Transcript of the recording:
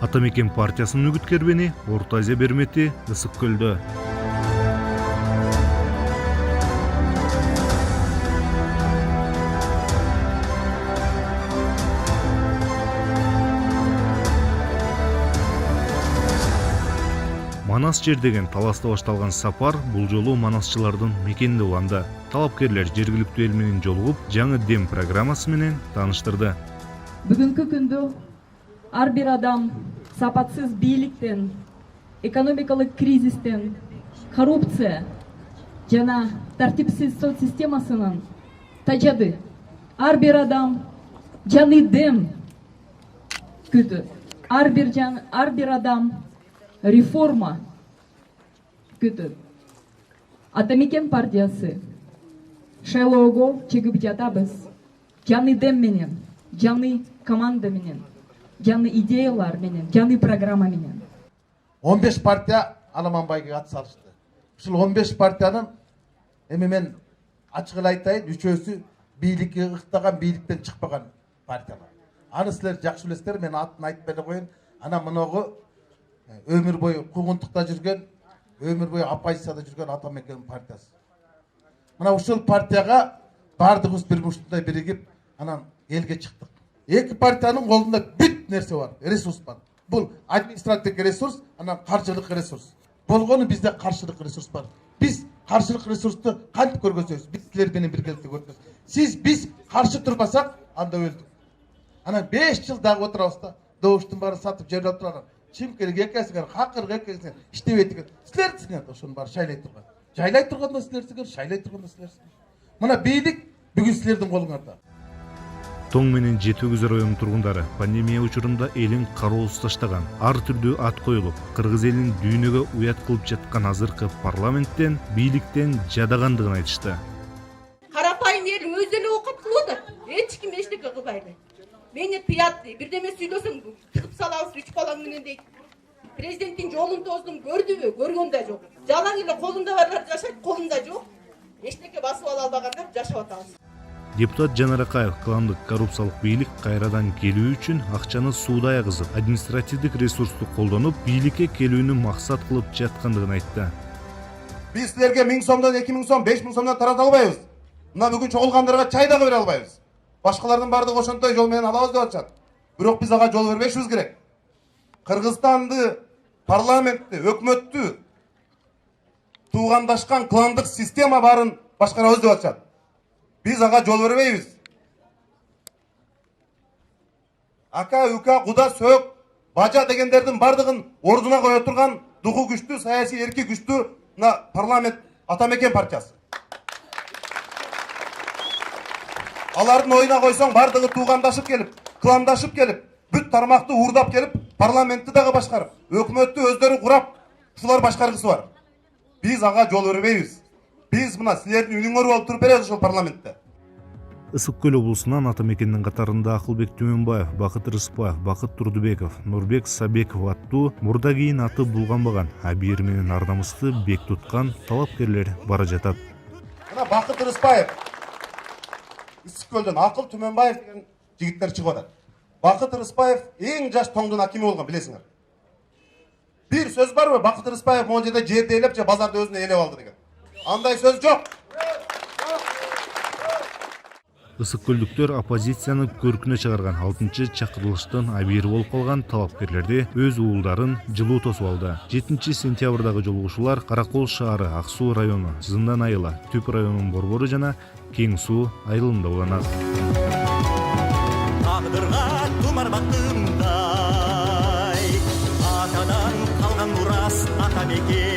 Атамекен партиясынын үгіткербени Орто Азия бермети Ысык көлдө. Манас жер деген таласта башталган сапар бул жолу манасчылардын мекенинде уланды. Талапкерлер жергиликтүү эл менен жолугуп, жаңы дем программасы менен тааныштырды. Бүгүнкү күндө ар бир адам сапатсыз бийликтен, экономикалык кризистен, коррупция жана тартипсиз сот системасынан тажады. Ар бир адам жаңы дем күтөт. Ар бир адам реформа күтөт. Атамекен партиясы шайлоого чыгып жатабыз. Жаңы дем менен, жаңы команда менен, жаңы идеялар менен, жаңы программа менен. 15 партия Аламанбайга катыша алышты. Ушул 15 партиянын эми мен ачык эле айтайын, үчөөсү бийликке ыктаган, бийликтен чыкпаган партиялар. Аны силер жакшы билесиздер, мен атын айтпай эле коеюн. Ана мынагы өмүр бою куугунтукта жүргөн, өмүр бою оппозицияда жүргөн Атамекен партиясы. Мына ушул партияга бардыгыбыз бир мушундай биригип, анан элге чыктык. Эки партиянын колунда бүт нерсе бар, ресурс бар. Бул административдик ресурс, анан каржылык ресурс. Болгону бизде каржылык ресурс бар. Биз каржылык ресурсту кантип көргөзөбүз? Биз силер менен биргеликте көргөзөбүз. Биз каршы турбасак, анда өлдүк. Анан 5 жыл дагы отурабыз да, добуштун баары сатып жерлеп турган. Чимкелик экесиңер, Хакырк экесиңер иштебей турган. Силер ошонун баары шайлай турган. Жайлай турганда силерсиңер, шайлай турганда силерсиңер. Мына бийлик бүгүн силердин колуңарда. Тоң менен Жети Өгүз районунун тургундары пандемия учурунда элин кароосуз таштаган, ар түрдүү ат коюлуп, кыргыз элин дүйнөгө уят кылып жаткан азыркы парламенттен, бийликтен жадагандыгын айтышты. Карапайым эл өзү эле оокат кылып атат. Эч ким эчтеке кылбайды. Мени тыят, бирдеме сүйлөсөң тыгып салабыз 3 балаң менен дейт. Президенттин жолун тоздум, көрдүбү? Көргөн да жок. Жалаң эле колунда барлар жашайт, колунда жок. Эчтеке басып ала албагандар жашап атабыз. Депутат Жанар Акаев кландык коррупциялык бийлик кайрадан келүү үчүн акчаны суудая кызып, административдик ресурсту колдонуп, бийликке келүүнү максат кылып жаткандыгын айтты. Биз силерге 1000 сомдон, 2000 сом, 5000 сомдон тарата албайбыз. Мына бүгүн чогулгандарга чай дагы бере албайбыз. Башкалардын бардыгы ошонтой жол менен алабыз деп атышат. Бирок биз ага жол бербешибиз керек. Кыргызстанды, парламентти, өкмөттү туугандашкан кландык система барын башкарабыз деп атышат. Биз ага жол бербейбиз. Ака, ука, куда, сөөк, бажа дегендердин бардыгын ордуна кое турган духу күчтүү, саясий эрки күчтүү парламент Атамекен партиясы. Алардын оюна койсоң бардыгы туугандашып келип, кландашып келип, бүт тармакты уурдап келип, парламентти дагы башкарып, өкмөттү өздөрү курап, ушулар башкаргысы бар. Биз ага жол бербейбиз. Биз мына силердин үнүңөр болуп туруп беребиз ошол парламентте. Ысык көл облусунан Атамекендин катарында Акылбек Түмөнбаев, Бакыт Рыспаев, Бакыт Турдубеков, Нурбек Сабеков аттуу мурда кийин аты булганбаган, абийир менен ар намысты бек туткан талапкерлер бара жатат. Мына Бакыт Рыспаев, Ысык көлдөн Акыл Түмөнбаев деген жигиттер чыгып атат. Бакыт Рыспаев эң жаш тоңдун акими болгон, билесиңер. Бир сөз барбы? Бакыт Рыспаев могу жерде жерди ээлеп же базарды өзүнө ээлеп алды деген. Андай сөз жок. Ысык көлдүктөр оппозицияны көркүнө чыгарган 6-чакырылыштын абийири болуп калган талапкерлерди өз уулдарын жылуу тосуп алды. 7-сентябрдагы жолугушуулар Каракол шаары, Ак Суу району, Зындан айылы, Түп районунун Борбору жана Кең Суу айылында уланат. Тагдырга тумар бактымдай, атадан калган мурас Атамекен.